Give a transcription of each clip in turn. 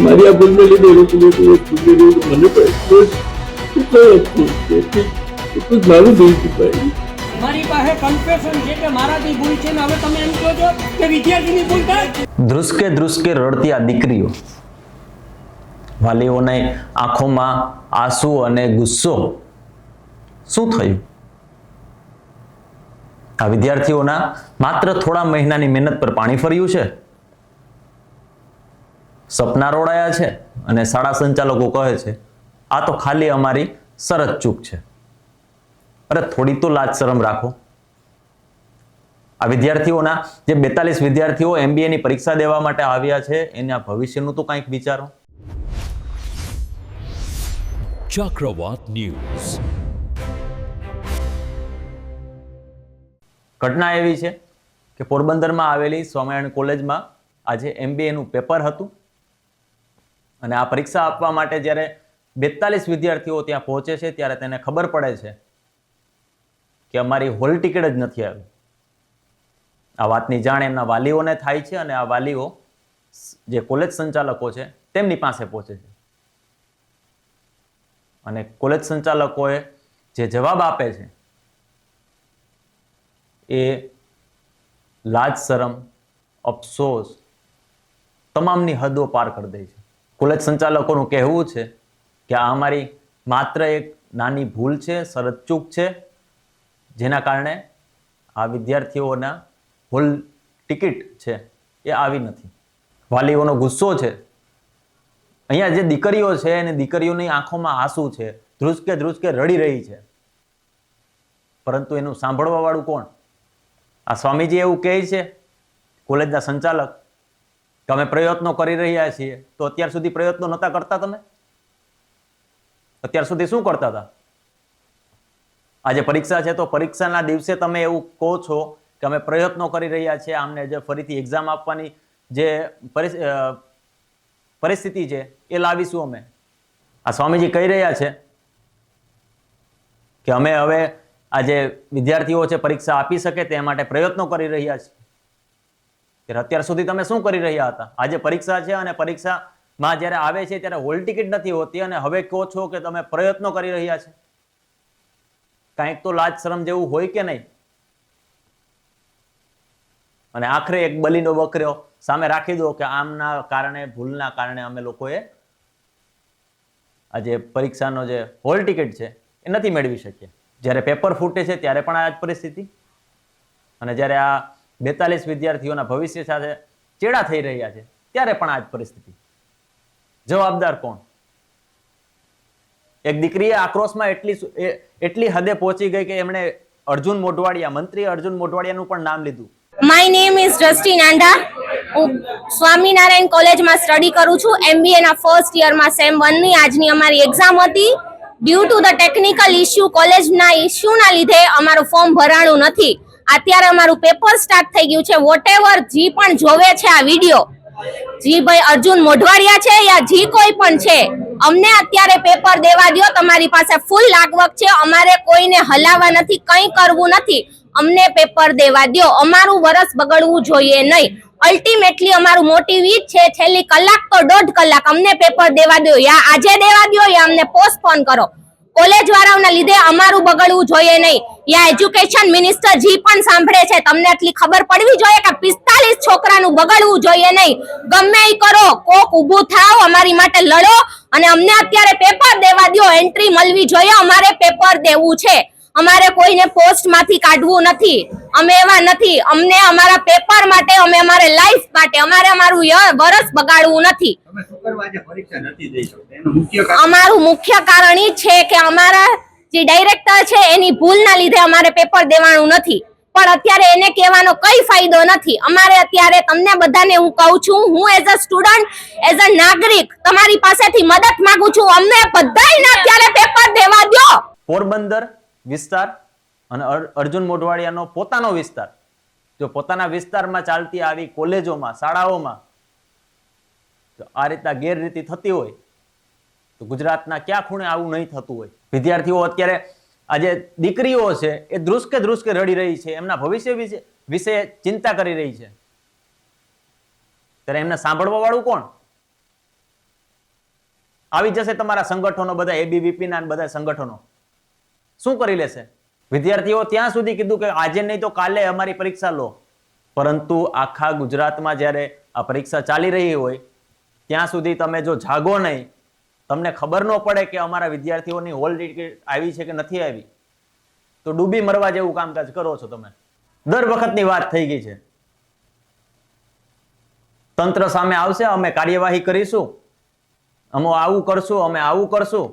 મારી આ ભૂલને લીધે એ લોકો વસ્તુ કર્યું મને પણ એટલું જ મારું ભૂલ ચૂકાય. મારી પાસે કન્ફેશન છે કે મારાથી ભૂલ છે ને હવે તમે એમ કહો છો કે વિદ્યાર્થીની ભૂલ થાય. ધ્રુસકે ધ્રુસકે રડતી આ દીકરીઓ, વાલીઓને આંખોમાં આંસુ અને ગુસ્સો. શું થયું? આ વિદ્યાર્થીઓના માત્ર થોડા મહિનાની મહેનત પર પાણી ફર્યું છે, સપના રોડાયા છે અને શાળા સંચાલકો કહે છે આ તો ખાલી અમારી સરસ ચૂક છે. અરે થોડી તો લાજ શરમ રાખો. આ વિદ્યાર્થીઓના જે 42 વિદ્યાર્થીઓ MBA ની પરીક્ષા દેવા માટે આવ્યા છે એના ભવિષ્યનું તો કંઈક વિચારો. ચક્રવાત ન્યૂઝ. ઘટના એવી છે કે પોરબંદરમાં આવેલી સ્વામિનારાયણ કોલેજમાં આજે MBA નું પેપર હતું અને આ પરીક્ષા આપવા માટે જ્યારે 42 વિદ્યાર્થીઓ ત્યાં પહોંચે છે ત્યારે તેને ખબર પડે છે કે અમારી હોલ ટિકિટ જ નથી આવી. આ વાતની જાણ એમના વાલીઓને થાય છે અને આ વાલીઓ જે કોલેજ સંચાલકો છે તેમની પાસે પહોંચે છે અને કોલેજ સંચાલકોએ જે જવાબ આપે છે એ લાજ શરમ, અફસોસ તમામની હદો પાર કરી દે છે. કોલેજ સંચાલકોનું કહેવું છે કે આ અમારી માત્ર એક નાની ભૂલ છે, સરળ ચૂક છે, જેના કારણે આ વિદ્યાર્થીઓના હોલ ટિકિટ છે એ આવી નથી. વાલીઓનો ગુસ્સો છે. અહીંયા જે દીકરીઓ છે અને દીકરીઓની આંખોમાં આંસુ છે, ધ્રુસકે ધ્રુસકે રડી રહી છે, પરંતુ એનું સાંભળવા વાળું કોણ? આ સ્વામીજી એવું કહે છે કોલેજના સંચાલક કે અમે પ્રયત્નો કરી રહ્યા છીએ. તો અત્યાર સુધી પ્રયત્નો નહોતા કરતા? તમે અત્યાર સુધી શું કરતા હતા? આજે પરીક્ષા છે તો પરીક્ષાના દિવસે તમે એવું કહો છો કે અમે પ્રયત્નો કરી રહ્યા છીએ, આમને જે ફરીથી એક્ઝામ આપવાની જે પરિસ્થિતિ છે એ લાવીશું અમે. આ સ્વામીજી કહી રહ્યા છે કે અમે હવે આ જે વિદ્યાર્થીઓ છે પરીક્ષા આપી શકે તે માટે પ્રયત્નો કરી રહ્યા છીએ. ત્યારે અત્યાર સુધી તમે શું કરી રહ્યા હતા? આજે પરીક્ષા છે અને પરીક્ષામાં જ્યારે આવે છે ત્યારે હોલ ટિકિટ નથી હોતી અને હવે કહો છો કે તમે પ્રયત્નો કરી રહ્યા છે. કાંઈક તો લાજ શરમ જેવું હોય કે નહીં? અને આખરે એક બલીનો બકરો સામે રાખી દો કે આમના કારણે, ભૂલના કારણે અમે લોકોએ આજે પરીક્ષાનો જે હોલ ટિકિટ છે એ નથી મેળવી શક્યા. જ્યારે પેપર ફૂટે છે ત્યારે પણ આ જ પરિસ્થિતિ અને જ્યારે આ 42 વિદ્યાર્થીઓના ભવિષ્ય સાથે ચેડા થઈ રહ્યા છે ત્યારે પણ આ જ પરિસ્થિતિ. જવાબદાર કોણ? એક દીકરીએ આક્રોશમાં એટલી હદે પહોંચી ગઈ કે એમણે અર્જુન મોઢવાડિયા, મંત્રી અર્જુન મોઢવાડિયાનું પણ નામ લીધું. માય નેમ ઇઝ દ્રષ્ટિ નાંડા. હું સ્વામિનારાયણ કોલેજમાં સ્ટડી કરું છું. MBA ના ફર્સ્ટ યરમાં સેમ 1 ની આજની અમારી એક્ઝામ હતી. Due to the technical issue, કોલેજના ઇશ્યુના લીધે અમારું ફોર્મ ભરાણું નથી. અત્યારે અમારું પેપર સ્ટાર્ટ થઈ ગયું છે. વોટેવર જી પણ જોવે છે આ વિડીયો, જી ભાઈ અર્જુન મોઢવાડિયા છે યા જી કોઈ પણ છે, અમને અત્યારે પેપર દેવા દો. તમારી પાસે ફૂલ લાગવક છે, અમારે કોઈને હલાવવા નથી, કંઈ કરવું નથી. અમને પેપર દેવા દો. અમારું વરસ બગડવું જોઈએ નહીં. અલ્ટિમેટલી અમારું મોટિવ ઈ જ છે, છેલ્લી કલાક તો 1.5 કલાક અમને પેપર દેવા દો. યા આજે દેવા દો યા અમને પોસ્ટપોન કરો. કોલેજ વાળાઓના લીધે અમારું બગડવું જોઈએ નહીં. યા એજ્યુકેશન મિનિસ્ટર જી પણ સાંભળે છે, તમને એટલી ખબર પડવી જોઈએ કે 45 છોકરાનું બગડવું જોઈએ નહીં. ગમે એ કરો, કોક ઊભું થાવ, અમારી માટે લડો અને અમને અત્યારે પેપર દેવા દો. એન્ટ્રી મળવી જોઈએ. અમારે પેપર દેવું છે. અમારે કોઈને પોસ્ટમાંથી કાઢવું નથી. અમે એવા નથી. અમને અમારા પેપર માટે, અમે અમારે લાઈફ માટે, અમારે અમારું વરસ બગાડવું નથી. અમારું મુખ્ય કારણ એ છે કે અમારા જે ડાયરેક્ટર છે એની ભૂલના લીધે અમારે પેપર દેવાનું નથી. પણ અત્યારે એને કહેવાનો કઈ ફાયદો નથી. અમારે અત્યારે તમને બધાને હું કહું છું, હું as a student, as a નાગરિક તમારી પાસેથી મદદ માંગુ છું. અમને બધાયને અત્યારે પેપર દેવા દો. પોરબંદર વિસ્તાર અને અર્જુન મોઢવાડિયાનો પોતાનો વિસ્તાર, જો પોતાના વિસ્તારમાં ચાલતી આવી કોલેજોમાં, શાળાઓમાં જો આ રીતના ગેરરીતિ થતી હોય તો ગુજરાતના ક્યાં ખૂણે આવું નહીં થતું હોય? વિદ્યાર્થીઓ અત્યારે આજે દીકરીઓ છે એ ધ્રુસકે ધ્રુસકે રડી રહી છે, એમના ભવિષ્ય વિશે ચિંતા કરી રહી છે, ત્યારે એમને સાંભળવા વાળું કોણ? આવી જશે તમારા સંગઠનો બધા એબીવીપી ના બધા સંગઠનો. શું કરી લેશે? વિદ્યાર્થીઓ ત્યાં સુધી કીધું કે આજે નહીં તો કાલે અમારી પરીક્ષા લો, પરંતુ આખા ગુજરાતમાં જ્યારે આ પરીક્ષા ચાલી રહી હોય ત્યાં સુધી તમે જો જાગો નહીં, તમને ખબર ન પડે કે અમારા વિદ્યાર્થીઓની હોલ ટિકિટ આવી છે કે નથી આવી, તો ડૂબી મરવા જેવું કામકાજ કરો છો તમે. દર વખતની વાત થઈ ગઈ છે. તંત્ર સામે આવશે, અમે કાર્યવાહી કરીશું, અમે આવું કરશું, અમે આવું કરશું,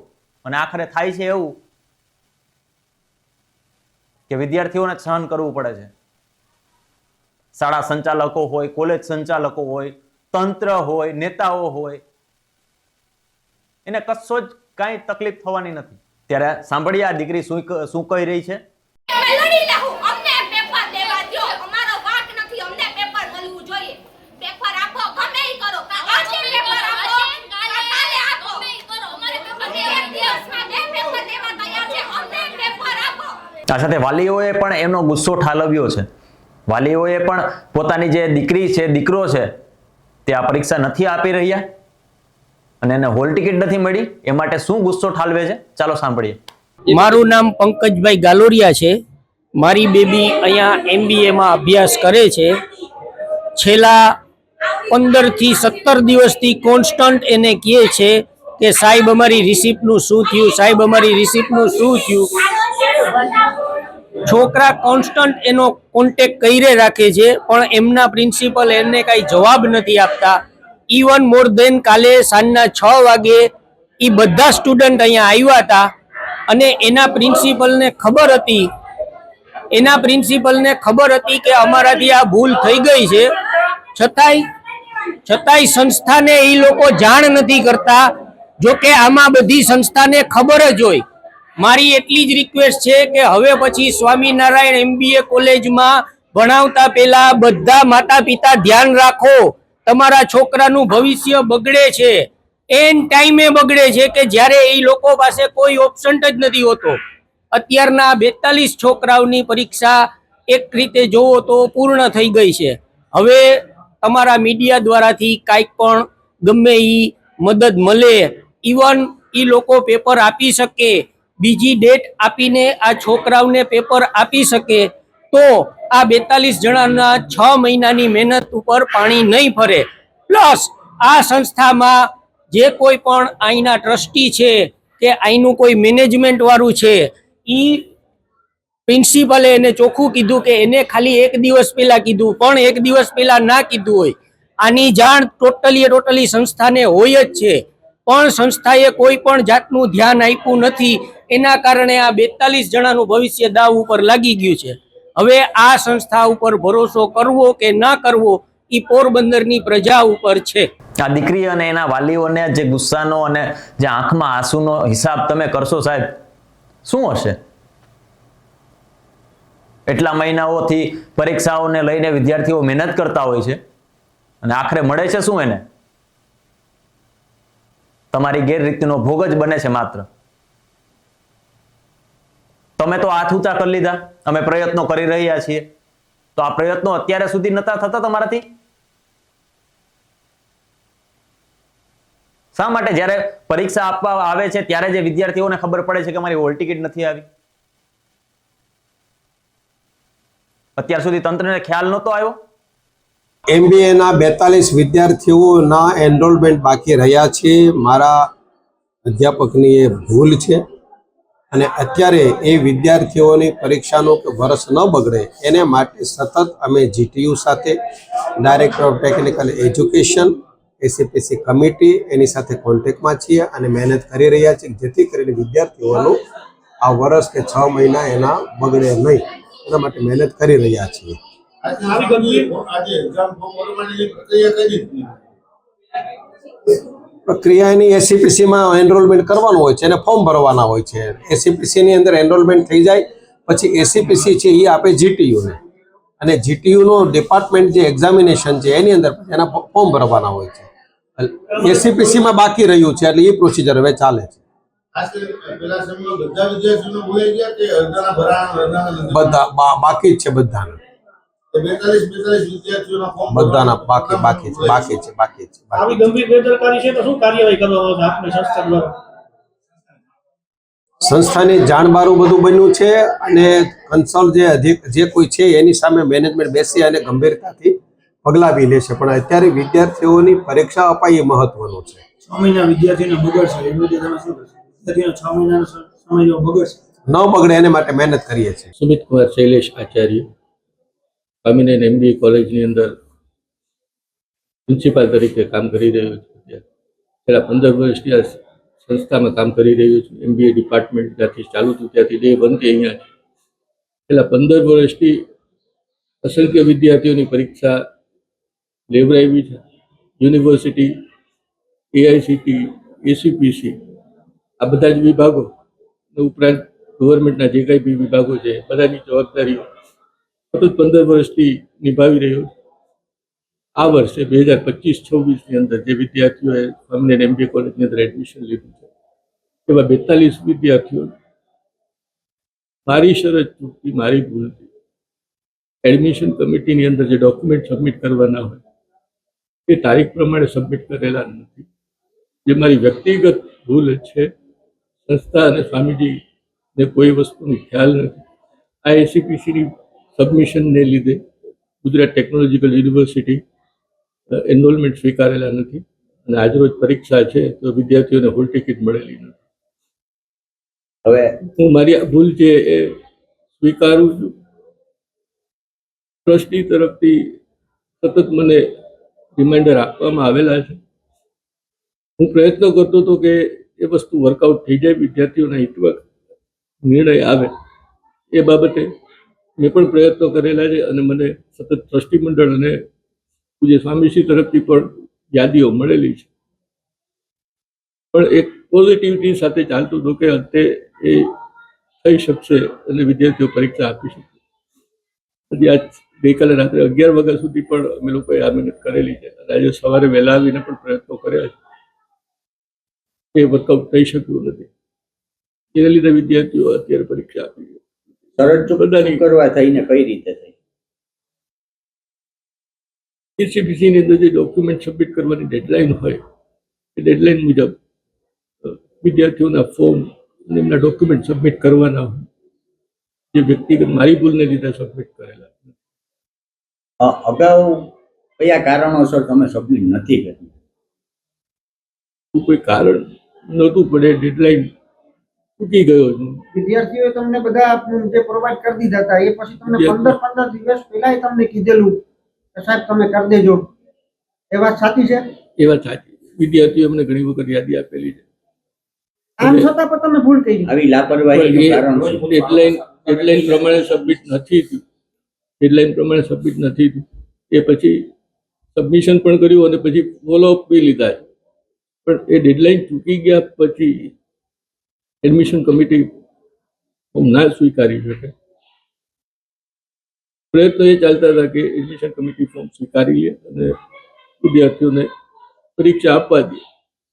અને આખરે થાય છે એવું કે વિદ્યાર્થીઓને સહન કરવું પડે છે. શાળા સંચાલકો હોય, કોલેજ સંચાલકો હોય, તંત્ર હોય, નેતાઓ હોય, એને કશો જ કાંઈ તકલીફ થવાની નથી. ત્યારે સાંભળીએ આ દીકરી શું કહી રહી છે. આ સાથે વાલીઓએ પણ એમનો ગુસ્સો ઠાલવ્યો છે. વાલીઓએ પણ પોતાની જે દીકરી છે, દીકરો છે, તે આ પરીક્ષા નથી આપી રહ્યા અને એને હોલ ટિકિટ નથી મળી, એ માટે શું ગુસ્સો ઠાલવે છે, ચાલો સાંભળીએ. મારું નામ પંકજભાઈ ગાલોરિયા છે. મારી બેબી અહીંયા MBA માં અભ્યાસ કરે છે. છેલ્લા 15 થી 17 દિવસથી કોન્સ્ટન્ટ એને કહે છે કે સાહેબ અમારી રિસિપ્ટનું શું થયું, સાહેબ અમારી રિસિપ્ટનું શું થયું. છોકરા કોન્સ્ટન્ટ એનો કોન્ટેક્ટ કરી રાખે છે, પણ એમના પ્રિન્સિપલ એને કાંઈ જવાબ નથી આપતા. ઇવન મોર દેન કાલે સાંજના 6 વાગે એ બધા સ્ટુડન્ટ અહીંયા આવ્યા હતા અને એના પ્રિન્સિપલને ખબર હતી કે અમારાથી આ ભૂલ થઈ ગઈ છે, છતાંય સંસ્થાને એ લોકો જાણ નથી કરતા. જો કે આમાં બધી સંસ્થાને ખબર જ હોય. મારી એટલી જ રિક્વેસ્ટ છે કે હવે પછી સ્વામિનારાયણ MBA કોલેજમાં ભણાવતા પહેલા બધા માતા પિતા ધ્યાન રાખો. તમારા છોકરાનું ભવિષ્ય બગડે છે, એન ટાઈમે બગડે છે કે જ્યારે એ લોકો પાસે કોઈ ઓપ્શન જ નથી હોતો. અત્યારના 42 છોકરાઓની પરીક્ષા એક રીતે જોવો તો પૂર્ણ થઈ ગઈ છે. હવે તમારા મીડિયા દ્વારાથી કાંઈક પણ ગમે એ મદદ મળે, ઇવન એ લોકો પેપર આપી શકે, બીજી ડેટ આપીને આ છોકરાઓને પેપર આપી શકે, તો આ 42 જણાના 6 મહિનાની મહેનત ઉપર પાણી નહીં ફરે. પ્લસ આ સંસ્થામાં જે કોઈ પણ અહીંના ટ્રસ્ટી છે કે અહીંનું કોઈ મેનેજમેન્ટ વાળું છે, એ પ્રિન્સિપલે એને ચોખ્ખું કીધું કે એને ખાલી 1 દિવસ પહેલા કીધું, પણ 1 દિવસ પહેલા ના કીધું હોય. આની જાણ ટોટલી સંસ્થાને હોય જ છે, પણ સંસ્થાએ કોઈ પણ જાતનું ધ્યાન આપ્યું નથી. એના કારણે આ 42 જણાનું ભવિષ્ય દાવ ઉપર લાગી ગયું છે. હવે આ સંસ્થા ઉપર ભરોસો કરવો કે ના કરવો એ પોરબંદરની પ્રજા ઉપર છે. આ દીકરી અને એના વાલીઓને જે ગુસ્સાનો અને જે આંખમાં આંસુનો હિસાબ તમે કરશો સાહેબ, શું હશે? એટલા મહિનાઓથી પરીક્ષાઓને લઈને વિદ્યાર્થીઓ મહેનત કરતા હોય છે અને આખરે મળે છે શું? એને તમારી ગેરરીતિનો ભોગ જ બને છે માત્ર. તમે તો હાથ ઊંચા કરી લીધા, અમે પ્રયત્નો કરી રહ્યા છીએ, તો આ પ્રયત્નો અત્યારે સુધી નતા થતા તમારાથી? શા માટે જ્યારે પરીક્ષા આપવા આવે છે ત્યારે જે વિદ્યાર્થીઓને ખબર પડે છે કે અમારી હોલ ટિકિટ નથી આવી, અત્યાર સુધી તંત્રને ખ્યાલ નહોતો આવ્યો? MBA ના 42 વિદ્યાર્થીઓના એનરોલમેન્ટ બાકી રહ્યા છે. મારા અધ્યાપકની એ ભૂલ છે અને અત્યારે એ વિદ્યાર્થીઓની પરીક્ષાનું વર્ષ ન બગડે એને માટે સતત અમે GTU સાથે, director of technical education, SCPC committee એની સાથે કોન્ટેક્ટમાં છીએ અને મહેનત કરી રહ્યા છીએ જેથી કરીને વિદ્યાર્થીઓનું આ વર્ષ કે 6 મહિના એના બગડે નહીં, એના માટે મહેનત કરી રહ્યા છીએ. પ્રક્રિયાની SCPCમાં એનરોલમેન્ટ કરવાનું હોય છે અને ફોર્મ ભરવાના હોય છે. SCPCની અંદર એનરોલમેન્ટ થઈ જાય પછી SCPC છે એ આપે GTUને, અને GTUનો ડિપાર્ટમેન્ટ જે એક્ઝામિનેશન છે એની અંદર એના ફોર્મ ભરવાના હોય છે. SCPCમાં બાકી રહ્યું છે એટલે એ પ્રોસિજર હવે ચાલે છે. બધા બાકી જ છે બધાને. બધાના બાકી છે. આવી ગંભીર બેદરકારી છે તો શું કાર્યવાહી કરવામાં આવશે આપની સંસ્થા દ્વારા? સંસ્થાની જાણબારું બધું બન્યું છે અને કન્સલ્ટ જે કોઈ છે એની સામે મેનેજમેન્ટ બેસી અને ગંભીરતાથી પગલાં બી લેશે. પણ અત્યારે વિદ્યાર્થીઓની પરીક્ષા અપાઈ એ મહત્વનું છે. 6 મહિના વિદ્યાર્થીને બગડશે એ મુદ્દે તમે શું કરશો? વિદ્યાર્થીનો 6 મહિનાનો સમય જો બગડશે ન બગડે એને માટે મહેનત કરીએ છીએ. સુમિત કુમાર શૈલેષ આચાર્ય, સ્વામિનારાયણ MBA કોલેજની અંદર પ્રિન્સિપાલ તરીકે કામ કરી રહ્યો છું. છેલ્લા 15 વર્ષથી આ સંસ્થામાં કામ કરી રહ્યો છું. MBA ડિપાર્ટમેન્ટ જ્યાંથી ચાલુ થયું ત્યાંથી ડે 1 થી અહીંયા છે. છેલ્લા 15 વર્ષથી અસંખ્ય વિદ્યાર્થીઓની પરીક્ષા લેવડાવી છે. યુનિવર્સિટી, AICT, ACPC આ બધા જ વિભાગો ઉપરાંત ગવર્મેન્ટના જે કંઈ બી વિભાગો છે બધાની જવાબદારીઓ સતત 15 વર્ષથી નિભાવી રહ્યો છું. આ વર્ષે 2025-26ની અંદર જે વિદ્યાર્થીઓએ સ્વામિનારાયણ MBA કોલેજની અંદર એડમિશન લીધું છે એવા 42 વિદ્યાર્થીઓ મારી શરત ચૂકતી, મારી ભૂલથી એડમિશન કમિટીની અંદર જે ડોક્યુમેન્ટ સબમિટ કરવાના હોય એ તારીખ પ્રમાણે સબમિટ કરેલા નથી. જે મારી વ્યક્તિગત ભૂલ છે. સંસ્થા અને સ્વામીજીને કોઈ વસ્તુનો ખ્યાલ નથી. આ ACPCની સબમિશનને લીધે ગુજરાત ટેકનોલોજીકલ યુનિવર્સિટી એનરોલમેન્ટ સ્વીકારેલા નથી અને આજરોજ પરીક્ષા છે તો વિદ્યાર્થીઓને હોલ ટિકિટ મળેલી નથી. હવે હું મારી આ ભૂલ છે એ સ્વીકારું છું. ટ્રસ્ટી તરફથી સતત મને રિમાઇન્ડર આપવામાં આવેલા છે. હું પ્રયત્ન કરતો હતો કે એ વસ્તુ વર્કઆઉટ થઈ જાય, વિદ્યાર્થીઓના હિતમાં નિર્ણય આવે એ બાબતે મેં પણ પ્રયત્નો કરેલા છે અને મને સતત ટ્રસ્ટી મંડળ અને પૂજ્ય સ્વામીશ્રી તરફથી પણ યાદીઓ મળેલી છે. પણ એક પોઝિટિવિટી સાથે ચાલતું હતું કે અંતે એ થઈ શકશે અને વિદ્યાર્થીઓ પરીક્ષા આપી શકશે. હજી આજ ગઈકાલે રાત્રે 11 વાગ્યા સુધી પણ અમે લોકોએ આ મહેનત કરેલી છે અને આજે સવારે વહેલા આવીને પણ પ્રયત્નો કર્યા છે. એ વર્કઆઉટ થઈ શક્યું નથી. એને લીધે વિદ્યાર્થીઓ અત્યારે પરીક્ષા આપી છે. શરત બધાની કરવા થઈને કઈ રીતે થઈ? ACPCની અંદર જે ડોક્યુમેન્ટ સબમિટ કરવાની ડેડલાઇન હોય એ ડેડલાઇન મુજબ વિદ્યાર્થીઓના ફોર્મ અને એમના ડોક્યુમેન્ટ સબમિટ કરવાના હોય જે વ્યક્તિગત મારી ભૂલને લીધે સબમિટ કરેલા. અગાઉ કયા કારણોસર તમે સબમિટ નથી કરી? કોઈ કારણ નહોતું પડે, ડેડલાઇન ચૂકી ગયો છું. વિદ્યાર્થીઓએ તમને બધા જે પ્રોવાઈડ કરી દીધા હતા એ પછી તમને 15 દિવસ પહેલા તમને કીધેલું કે સાહેબ તમે કરી દેજો, એ વાત સાચી છે? એ વાત સાચી. વિદ્યાર્થીઓ અમને ઘણી વખત યાદી આપેલી છે. આમ છતાં પણ તમે ભૂલ કરી. આવી લાપરવાહીનું કારણ શું? ડેડલાઇન પ્રમાણે સબમિટ નથી થયું. ડેડલાઇન પ્રમાણે સબમિટ નથી થયું. એ પછી સબમિશન પણ કર્યું અને પછી ફોલોઅપ બી લીધા છે. પણ એ ડેડલાઇન ચૂકી ગયા પછી એડમિશન કમિટી ના સ્વીકારી શકે. પ્રયત્નો એ ચાલતા હતા કે એડમિશન કમિટી ફોર્મ સ્વીકારી લે અને વિદ્યાર્થીઓને પરીક્ષા આપવા દે.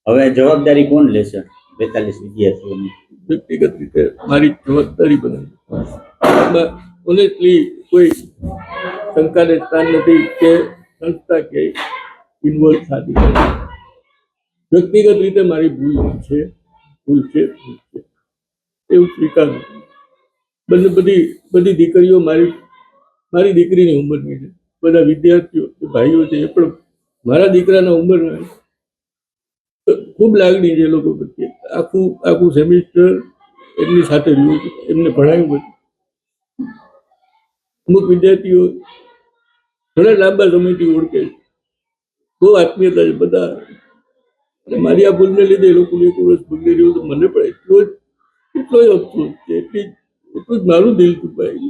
હવે જવાબદારી કોણ લેશે 42 વિદ્યાર્થીઓની? વ્યક્તિગત રીતે મારી જવાબદારી બને. ઓનેસ્ટલી કોઈ શંકાને સ્થાન નથી કે સંસ્થા કે ઇન્વોલ્વ થતી. વ્યક્તિગત રીતે મારી ભૂલ છે એવું સ્વીકારું. બધી દીકરીઓ મારી દીકરીની ઉંમરની છે. બધા વિદ્યાર્થીઓ ભાઈઓ છે એ પણ મારા દીકરાના ઉંમરના. ખૂબ લાગણી છે એ લોકો પ્રત્યે. આખું સેમિસ્ટર એમની સાથે રહ્યું, એમને ભણાવ્યું બધું. અમુક વિદ્યાર્થીઓ ઘણા લાંબા સમયથી ઓળખે છે, બહુ આત્મીયતા છે બધા. અને મારી આ ભૂલને લીધે એ લોકોને 1 વર્ષ બગડી રહ્યું તો મને પણ એટલો જ અફસોસ છે. એટલું જ મારું દિલ દુભાઈ.